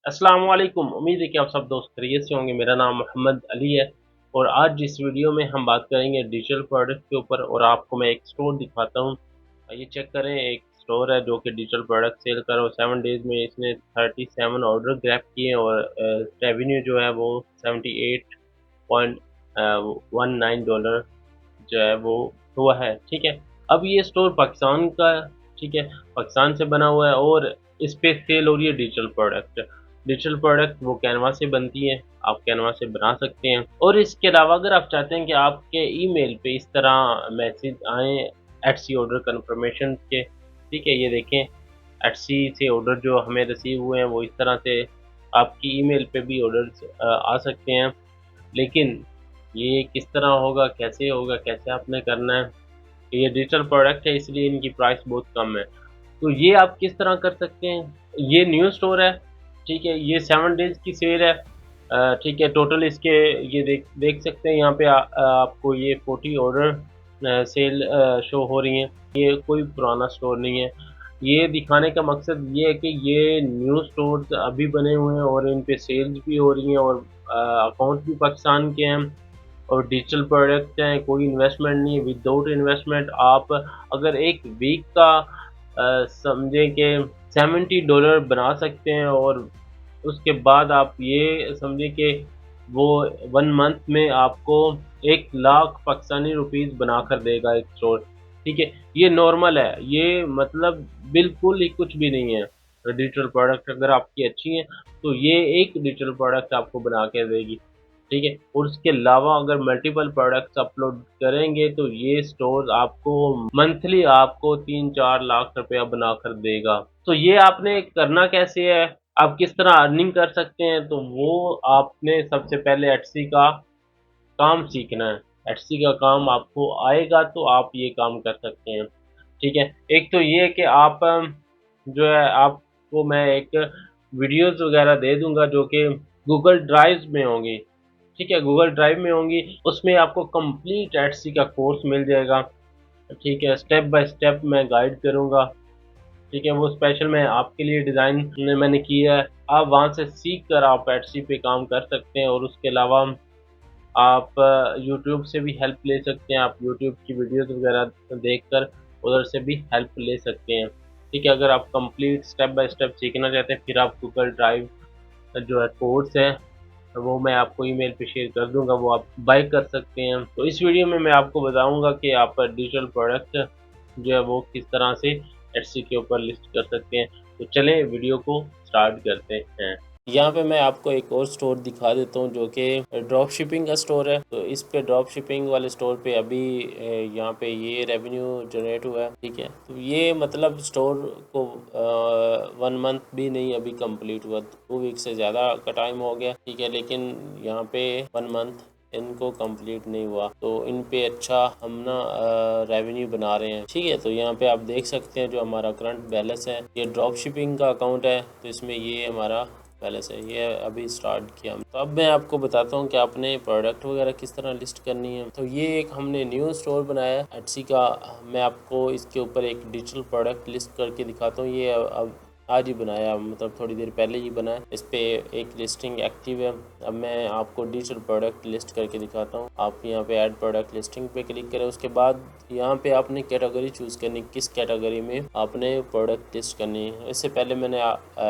अस्सलाम वालेकुम। उम्मीद है कि आप सब दोस्त खैरियत से होंगे। मेरा नाम मोहम्मद अली है और आज इस वीडियो में हम बात करेंगे डिजिटल प्रोडक्ट के ऊपर और आपको मैं एक स्टोर दिखाता हूँ। ये चेक करें, एक स्टोर है जो कि डिजिटल प्रोडक्ट सेल कर रहा है। 7 डेज़ में इसने 37 ऑर्डर ग्रैब किए और रेवेन्यू जो है वो $78.19 जो है वो हुआ है। ठीक है, अब ये स्टोर पाकिस्तान का, ठीक है, पाकिस्तान से बना हुआ है और इस पे सेल हो रही है डिजिटल प्रोडक्ट। डिजिटल प्रोडक्ट वो कैनवा से बनती है, आप कैनवा से बना सकते हैं। और इसके अलावा अगर आप चाहते हैं कि आपके ईमेल पे इस तरह मैसेज आए एटसी ऑर्डर कन्फर्मेशन के, ठीक है, ये देखें एटसी से ऑर्डर जो हमें रिसीव हुए हैं वो इस तरह से आपकी ईमेल पे भी ऑर्डर्स आ सकते हैं। लेकिन ये किस तरह होगा, कैसे होगा, कैसे आपने करना है, ये डिजिटल प्रोडक्ट है इसलिए इनकी प्राइस बहुत कम है। तो ये आप किस तरह कर सकते हैं, ये न्यू स्टोर है, ठीक है, ये 7 डेज़ की सेल है। ठीक है, टोटल इसके ये देख देख सकते हैं यहाँ पे आपको ये 40 ऑर्डर सेल शो हो रही हैं। ये कोई पुराना स्टोर नहीं है। ये दिखाने का मकसद ये है कि ये न्यू स्टोर्स अभी बने हुए हैं और इन पे सेल्स भी हो रही हैं और अकाउंट भी पाकिस्तान के हैं और डिजिटल प्रोडक्ट हैं, कोई इन्वेस्टमेंट नहीं है। विदाउट इन्वेस्टमेंट आप अगर एक वीक का समझें कि $70 बना सकते हैं और उसके बाद आप ये समझें कि वो 1 मंथ में आपको 1 लाख पाकिस्तानी रुपीस बनाकर देगा एक स्टोर। ठीक है, ये नॉर्मल है, ये मतलब बिल्कुल ही कुछ भी नहीं है। डिजिटल प्रोडक्ट अगर आपकी अच्छी हैं तो ये एक डिजिटल प्रोडक्ट आपको बना के देगी। ठीक है, और उसके अलावा अगर मल्टीपल प्रोडक्ट्स अपलोड करेंगे तो ये स्टोर आपको मंथली आपको 3-4 लाख रुपया बनाकर देगा। तो ये आपने करना कैसे है, आप किस तरह अर्निंग कर सकते हैं, तो वो आपने सबसे पहले एटसी का काम सीखना है। एटसी का काम आपको आएगा तो आप ये काम कर सकते हैं। ठीक है, एक तो ये है कि आप जो है आपको मैं एक वीडियोस वगैरह दे दूंगा जो कि गूगल ड्राइव में होंगी। ठीक है, गूगल ड्राइव में होंगी, उसमें आपको कंप्लीट एटसी का कोर्स मिल जाएगा। ठीक है, स्टेप बाय स्टेप मैं गाइड करूंगा। ठीक है, वो स्पेशल मैं आपके लिए डिज़ाइन मैंने किया है। आप वहाँ से सीख कर आप एटसी पे काम कर सकते हैं और उसके अलावा आप यूट्यूब से भी हेल्प ले सकते हैं। आप यूट्यूब की वीडियोस वगैरह देखकर उधर से भी हेल्प ले सकते हैं। ठीक है, अगर आप कंप्लीट स्टेप बाय स्टेप सीखना चाहते हैं फिर आप गूगल ड्राइव जो है कोर्स है वो मैं आपको ईमेल पे शेयर कर दूंगा, वो आप बाय कर सकते हैं। तो इस वीडियो में मैं आपको बताऊंगा कि आप डिजिटल प्रोडक्ट जो है वो किस तरह से एटसी के ऊपर लिस्ट कर सकते हैं। तो चलें वीडियो को स्टार्ट करते हैं। यहाँ पे मैं आपको एक और स्टोर दिखा देता हूँ जो कि ड्रॉप शिपिंग का स्टोर है। तो इस पे ड्रॉप शिपिंग वाले स्टोर पे अभी यहाँ पे ये रेवेन्यू जनरेट हुआ है। ठीक है, तो ये मतलब स्टोर को 1 मंथ भी नहीं अभी कंप्लीट हुआ, 2 वीक से ज़्यादा का टाइम हो गया। ठीक है, लेकिन यहाँ पे 1 मंथ इनको कंप्लीट नहीं हुआ तो इन पे अच्छा हम ना रेवेन्यू बना रहे हैं। ठीक है, तो यहाँ पे आप देख सकते हैं जो हमारा करंट बैलेंस है, ये ड्रॉप शिपिंग का अकाउंट है तो इसमें ये हमारा बैलेंस है, ये अभी स्टार्ट किया। तो अब मैं आपको बताता हूँ कि आपने प्रोडक्ट वगैरह किस तरह लिस्ट करनी है। तो ये एक हमने न्यू स्टोर बनाया है एटसी का। मैं आपको इसके ऊपर एक डिजिटल प्रोडक्ट लिस्ट करके दिखाता हूँ। ये अब आज ही बनाया, मतलब थोड़ी देर पहले ही बनाया। इस पे एक लिस्टिंग एक्टिव है। अब मैं आपको डिजिटल प्रोडक्ट लिस्ट करके दिखाता हूँ। आप यहाँ पे ऐड प्रोडक्ट लिस्टिंग पे क्लिक करें, उसके बाद यहाँ पे आपने कैटेगरी चूज़ करनी, किस कैटेगरी में आपने प्रोडक्ट लिस्ट करनी है। इससे पहले मैंने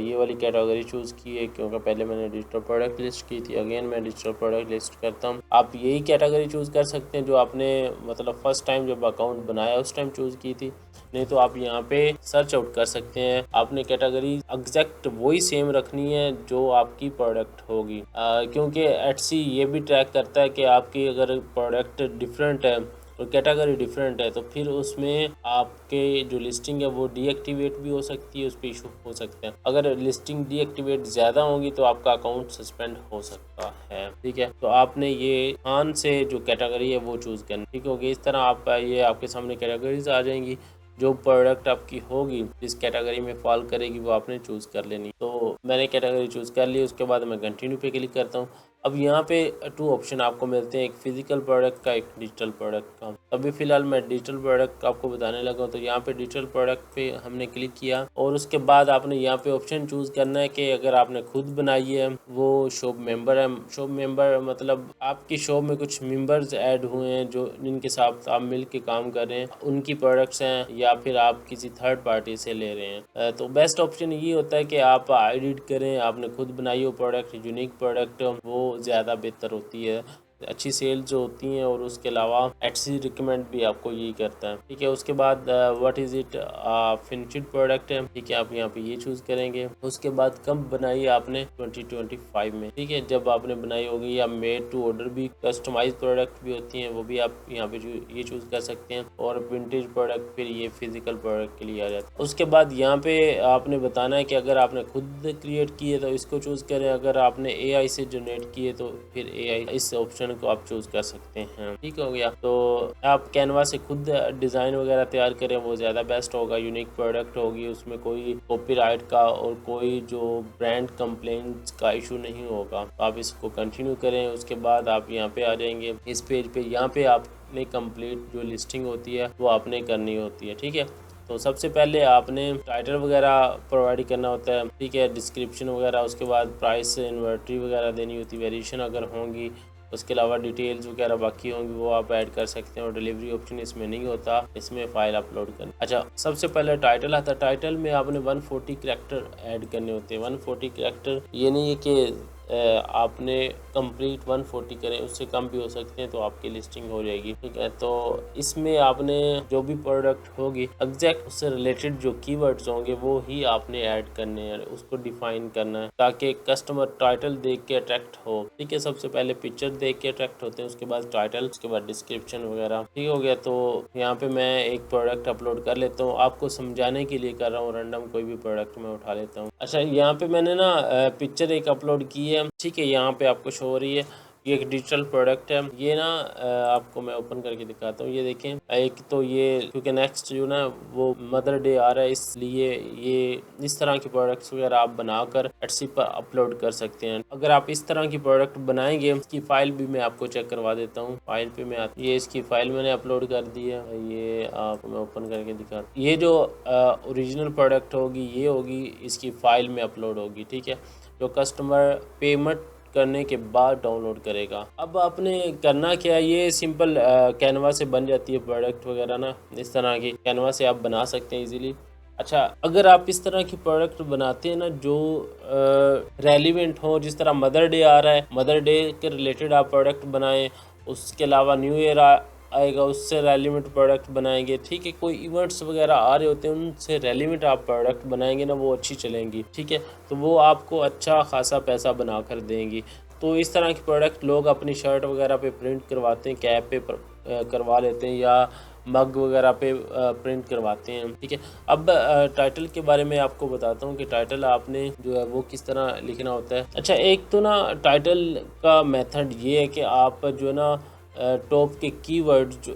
ये वाली कैटेगरी चूज़ की है क्योंकि पहले मैंने डिजिटल प्रोडक्ट लिस्ट की थी। अगेन मैं डिजिटल प्रोडक्ट लिस्ट करता हूँ। आप यही कैटेगरी चूज़ कर सकते हैं जो आपने मतलब फर्स्ट टाइम जब अकाउंट बनाया उस टाइम चूज़ की थी, नहीं तो आप यहाँ पे सर्च आउट कर सकते हैं। आपने कैटेगरी एग्जैक्ट वही सेम रखनी है जो आपकी प्रोडक्ट होगी, क्योंकि एटसी ये भी ट्रैक करता है कि आपकी अगर प्रोडक्ट डिफरेंट है और कैटेगरी डिफरेंट है तो फिर उसमें आपके जो लिस्टिंग है वो डीएक्टिवेट भी हो सकती है, उस पर इशू हो सकता है। अगर लिस्टिंग डीएक्टिवेट ज़्यादा होगी तो आपका अकाउंट सस्पेंड हो सकता है। ठीक है, तो आपने ये खान से जो कैटेगरी है वो चूज़ करनी। ठीक होगी, इस तरह आप ये आपके सामने कैटेगरीज आ जाएंगी। जो प्रोडक्ट आपकी होगी जिस कैटेगरी में फॉल करेगी वो आपने चूज़ कर लेनी। तो मैंने कैटेगरी चूज़ कर ली, उसके बाद मैं कंटिन्यू पे क्लिक करता हूँ। अब यहाँ पे 2 ऑप्शन आपको मिलते हैं, एक फिजिकल प्रोडक्ट का, एक डिजिटल प्रोडक्ट का। अभी फ़िलहाल मैं डिजिटल प्रोडक्ट आपको बताने लगा हूँ। तो यहाँ पे डिजिटल प्रोडक्ट पे हमने क्लिक किया और उसके बाद आपने यहाँ पे ऑप्शन चूज़ करना है कि अगर आपने खुद बनाई है, वो शॉप मेंबर है। शॉप मेंबर मतलब आपकी शॉप में कुछ मेंबर्स ऐड हुए हैं जो जिनके साथ आप मिल के काम कर रहे हैं, उनकी प्रोडक्ट्स हैं, या फिर आप किसी थर्ड पार्टी से ले रहे हैं। तो बेस्ट ऑप्शन ये होता है कि आप एडिट करें, आपने खुद बनाई हो प्रोडक्ट, यूनिक प्रोडक्ट, वो ज़्यादा बेहतर होती है, अच्छी सेल जो होती हैं। और उसके अलावा एटसी रिकमेंड भी आपको यही करता है, ठीक है। उसके बाद what is it finished product है, ठीक है, आप यहाँ पे ये चूज़ करेंगे। उसके बाद कब बनाई आपने, 2025 में, ठीक है, जब आपने बनाई होगी। या मेड टू ऑर्डर भी कस्टमाइज प्रोडक्ट भी होती हैं, वो भी आप यहाँ पे ये चूज़ कर सकते हैं। और विंटेज प्रोडक्ट फिर ये फिजिकल प्रोडक्ट के लिए आ जाता है। उसके बाद यहाँ पे आपने बताना है कि अगर आपने खुद क्रिएट किए तो इसको चूज़ करें, अगर आपने AI से जनरेट किए तो फिर AI इस ऑप्शन को आप चूज़ कर सकते हैं, ठीक हो गया। तो आप कैनवा से खुद डिज़ाइन वगैरह तैयार करें, वो ज़्यादा बेस्ट होगा। यूनिक प्रोडक्ट होगी, उसमें कोई कॉपीराइट का और कोई जो ब्रांड कंप्लेंट्स का इशू नहीं होगा। तो आप इसको कंटिन्यू करें। उसके बाद आप यहाँ पे आ जाएंगे इस पेज पे। यहाँ पे आपने कंप्लीट जो लिस्टिंग होती है वो आपने करनी होती है, ठीक है। तो सबसे पहले आपने टाइटल वगैरह प्रोवाइड करना होता है, ठीक है, डिस्क्रिप्शन वगैरह। उसके बाद प्राइस, इन्वेंटरी वगैरह देनी होती है, वेरिएशन अगर होंगी। उसके अलावा डिटेल्स वगैरह बाकी होंगी वो आप ऐड कर सकते हैं। और डिलीवरी ऑप्शन इसमें नहीं होता, इसमें फ़ाइल अपलोड करना। अच्छा, सबसे पहले टाइटल आता है। टाइटल में आपने 140 कैरेक्टर ऐड करने होते हैं। 140 कैरेक्टर ये नहीं है कि आपने कंप्लीट 140 करें, उससे कम भी हो सकते हैं तो आपकी लिस्टिंग हो जाएगी, ठीक है। तो इसमें आपने जो भी प्रोडक्ट होगी एग्जैक्ट उससे रिलेटेड जो कीवर्ड्स होंगे वो ही आपने ऐड करने हैं, उसको डिफाइन करना है ताकि कस्टमर टाइटल देख के अट्रैक्ट हो, ठीक है। सबसे पहले पिक्चर देख के अट्रैक्ट होते हैं, उसके बाद टाइटल, उसके बाद डिस्क्रिप्शन वगैरह, ठीक हो गया। तो यहाँ पे मैं एक प्रोडक्ट अपलोड कर लेता हूँ, आपको समझाने के लिए कर रहा हूँ। रैंडम कोई भी प्रोडक्ट मैं उठा लेता हूँ। अच्छा, यहाँ पे मैंने ना पिक्चर एक अपलोड की है, ठीक है, यहाँ पे आपको शो हो रही है। ये एक डिजिटल प्रोडक्ट है। ये ना आपको मैं ओपन करके दिखाता हूँ। ये देखें, एक तो ये क्योंकि नेक्स्ट जो ना वो मदर डे आ रहा है, इसलिए ये इस तरह की प्रोडक्ट्स वगैरह आप बनाकर एटसी पर अपलोड कर सकते हैं। अगर आप इस तरह की प्रोडक्ट बनाएंगे, इसकी फाइल भी मैं आपको चेक करवा देता हूँ। फाइल पे मैं ये इसकी फाइल मैंने अपलोड कर दी है। ये आपको मैं ओपन करके दिखाता हूँ। ये जो ओरिजिनल प्रोडक्ट होगी ये होगी, इसकी फाइल में अपलोड होगी, ठीक है, जो कस्टमर पेमेंट करने के बाद डाउनलोड करेगा। अब आपने करना क्या है, ये सिंपल कैनवा से बन जाती है प्रोडक्ट वगैरह ना, इस तरह की कैनवा से आप बना सकते हैं इजीली। अच्छा, अगर आप इस तरह की प्रोडक्ट बनाते हैं ना जो रेलिवेंट हो, जिस तरह मदर डे आ रहा है, मदर डे के रिलेटेड आप प्रोडक्ट बनाएं। उसके अलावा न्यू ईयर आएगा, उससे रेलिवेंट प्रोडक्ट बनाएंगे, ठीक है। कोई इवेंट्स वगैरह आ रहे होते हैं, उनसे रेलिवेंट आप प्रोडक्ट बनाएंगे ना, वो अच्छी चलेंगी, ठीक है। तो वो आपको अच्छा खासा पैसा बना कर देंगी। तो इस तरह की प्रोडक्ट लोग अपनी शर्ट वगैरह पे प्रिंट करवाते हैं, कैप पे करवा लेते हैं, या मग वगैरह पे प्रिंट करवाते हैं, ठीक है। अब टाइटल के बारे में आपको बताता हूँ कि टाइटल आपने जो है वो किस तरह लिखना होता है। अच्छा, एक तो ना टाइटल का मेथड ये है कि आप जो है ना टॉप के कीवर्ड जो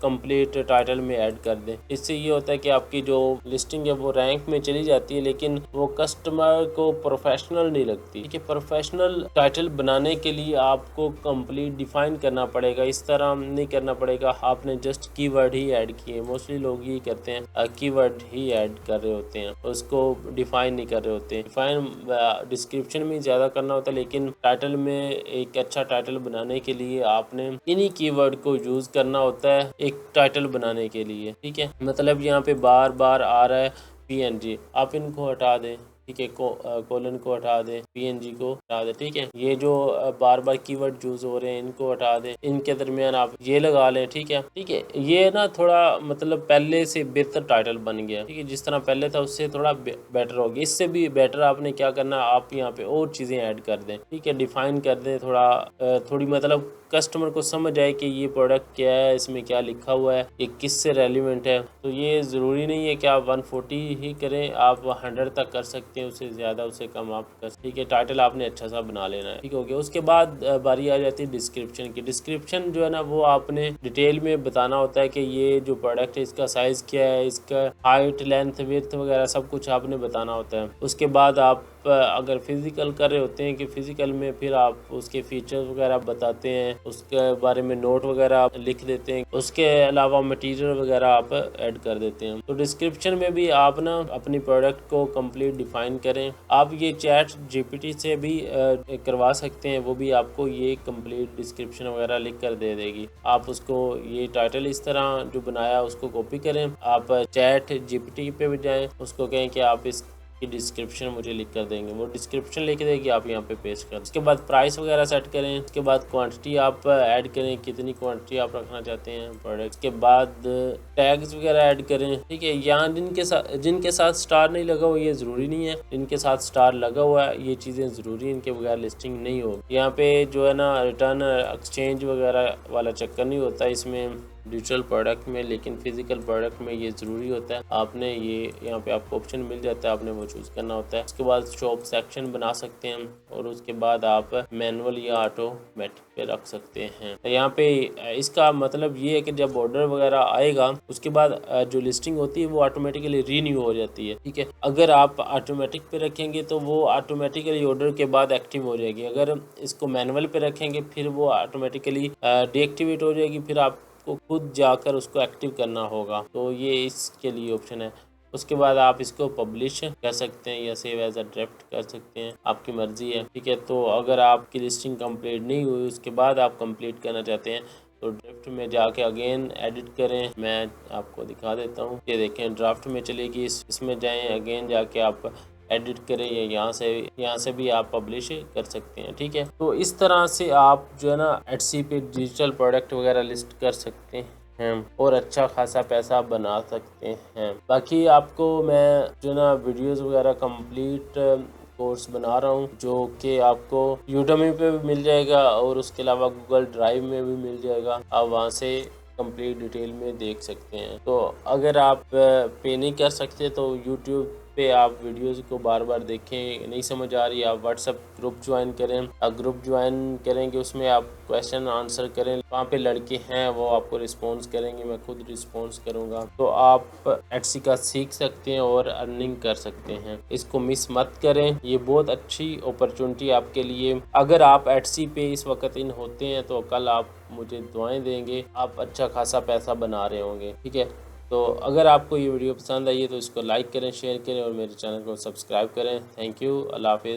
कंप्लीट टाइटल में ऐड कर दें। इससे ये होता है कि आपकी जो लिस्टिंग है वो रैंक में चली जाती है, लेकिन वो कस्टमर को प्रोफेशनल नहीं लगती, ठीक है। प्रोफेशनल टाइटल बनाने के लिए आपको कंप्लीट डिफाइन करना पड़ेगा, इस तरह नहीं करना पड़ेगा आपने जस्ट कीवर्ड ही ऐड किए। मोस्टली लोग ये करते हैं, कीवर्ड ही ऐड कर रहे होते हैं, उसको डिफाइन नहीं कर रहे होते हैं। डिफाइन डिस्क्रिप्शन में ज़्यादा करना होता है, लेकिन टाइटल में एक अच्छा टाइटल बनाने के लिए आपने इन्हीं कीवर्ड को यूज करना होता है एक टाइटल बनाने के लिए, ठीक है। मतलब यहाँ पे बार बार आ रहा है PNG, आप इनको हटा दें, ठीक है, कोलन को हटा दें, PNG को हटा दें, ठीक है। ये जो बार बार कीवर्ड यूज हो रहे हैं इनको हटा दें, इनके दरमियान आप ये लगा लें, ठीक है, ठीक है। ये ना थोड़ा मतलब पहले से बेहतर टाइटल बन गया, ठीक है। जिस तरह पहले था उससे थोड़ा बेटर हो गया। इससे भी बेटर आपने क्या करना, आप यहाँ पे और चीज़ें ऐड कर दें, ठीक है, डिफाइन कर दें थोड़ी मतलब कस्टमर को समझ आए कि ये प्रोडक्ट क्या है, इसमें क्या लिखा हुआ है, ये किससे रेलिवेंट है। तो ये ज़रूरी नहीं है कि आप 140 ही करें, आप 100 तक कर सकते हैं, उससे ज़्यादा उससे कम आप कर, ठीक है। टाइटल आपने अच्छा सा बना लेना है, ठीक हो गया। उसके बाद बारी आ जाती है डिस्क्रिप्शन की। डिस्क्रिप्शन जो है ना वो आपने डिटेल में बताना होता है कि ये जो प्रोडक्ट है इसका साइज़ क्या है, इसका हाइट, लेंथ, विड्थ वगैरह सब कुछ आपने बताना होता है। उसके बाद आप अगर फिज़िकल कर रहे होते हैं कि फ़िज़िकल में फिर आप उसके फीचर्स वगैरह बताते हैं, उसके बारे में नोट वगैरह आप लिख देते हैं, उसके अलावा मटेरियल वगैरह आप ऐड कर देते हैं। तो डिस्क्रिप्शन में भी आप ना अपनी प्रोडक्ट को कंप्लीट डिफाइन करें। आप ये चैट जीपीटी से भी करवा सकते हैं, वो भी आपको ये कंप्लीट डिस्क्रिप्शन वगैरह लिख कर दे देगी। आप उसको ये टाइटल इस तरह जो बनाया उसको कॉपी करें, आप चैट जीपीटी पे भी जाएं, उसको कहें कि आप इस की डिस्क्रिप्शन मुझे लिख कर देंगे, वो डिस्क्रिप्शन लिख देगी, आप यहाँ पे पेस्ट कर। उसके बाद प्राइस वगैरह सेट करें, उसके बाद क्वांटिटी आप ऐड करें, कितनी क्वांटिटी आप रखना चाहते हैं प्रोडक्ट के बाद टैग्स वगैरह ऐड करें। ठीक है, यहाँ जिनके साथ स्टार नहीं लगा हुआ ये ज़रूरी नहीं है, जिनके साथ स्टार लगा हुआ है ये चीज़ें ज़रूरी हैं, इनके बगैर लिस्टिंग नहीं होगी। यहाँ पे जो है ना रिटर्न एक्सचेंज वगैरह वाला चक्कर नहीं होता इसमें डिजिटल प्रोडक्ट में, लेकिन फिजिकल प्रोडक्ट में ये ज़रूरी होता है। आपने ये यहाँ पे आपको ऑप्शन मिल जाता है, आपने वो चूज़ करना होता है। उसके बाद शॉप सेक्शन बना सकते हैं और उसके बाद आप मैनुअल या ऑटोमेटिक पे रख सकते हैं। यहाँ पे इसका मतलब ये है कि जब ऑर्डर वगैरह आएगा उसके बाद जो लिस्टिंग होती है वो ऑटोमेटिकली रीन्यू हो जाती है। ठीक है, अगर आप ऑटोमेटिक पे रखेंगे तो वो ऑटोमेटिकली ऑर्डर के बाद एक्टिव हो जाएगी। अगर इसको मैनुअल पे रखेंगे फिर वो ऑटोमेटिकली डीएक्टिवेट हो जाएगी, फिर आप को खुद जाकर उसको एक्टिव करना होगा। तो ये इसके लिए ऑप्शन है। उसके बाद आप इसको पब्लिश कर सकते हैं या सेव एज अ ड्राफ्ट कर सकते हैं, आपकी मर्जी है। ठीक है, तो अगर आपकी लिस्टिंग कंप्लीट नहीं हुई उसके बाद आप कंप्लीट करना चाहते हैं तो ड्राफ्ट में जाके अगेन एडिट करें। मैं आपको दिखा देता हूँ, ये देखें ड्राफ्ट में चलेगी, इसमें जाएं, अगेन जाके आप एडिट करें या यहाँ से भी आप पब्लिश कर सकते हैं। ठीक है, तो इस तरह से आप जो है ना एटसी पे डिजिटल प्रोडक्ट वगैरह लिस्ट कर सकते हैं और अच्छा खासा पैसा बना सकते हैं। बाकी आपको मैं जो है ना वीडियोस वगैरह कंप्लीट कोर्स बना रहा हूँ जो कि आपको यूट्यूब पे भी मिल जाएगा और उसके अलावा गूगल ड्राइव में भी मिल जाएगा, आप वहाँ से कंप्लीट डिटेल में देख सकते हैं। तो अगर आप पे नहीं कर सकते तो यूट्यूब पे आप वीडियोस को बार बार देखें, नहीं समझ आ रही आप व्हाट्सएप ग्रुप ज्वाइन करें। आप ग्रुप ज्वाइन करेंगे उसमें आप क्वेश्चन आंसर करें, वहाँ पे लड़के हैं वो आपको रिस्पॉन्स करेंगे, मैं खुद रिस्पॉन्स करूँगा। तो आप एटसी का सीख सकते हैं और अर्निंग कर सकते हैं, इसको मिस मत करें, ये बहुत अच्छी अपॉर्चुनिटी आपके लिए। अगर आप एटसी पे इस वक्त इन होते हैं तो कल आप मुझे दुआएं देंगे, आप अच्छा खासा पैसा बना रहे होंगे। ठीक है, तो अगर आपको ये वीडियो पसंद आई है तो इसको लाइक करें, शेयर करें और मेरे चैनल को सब्सक्राइब करें। थैंक यू, अल्लाह हाफिज़।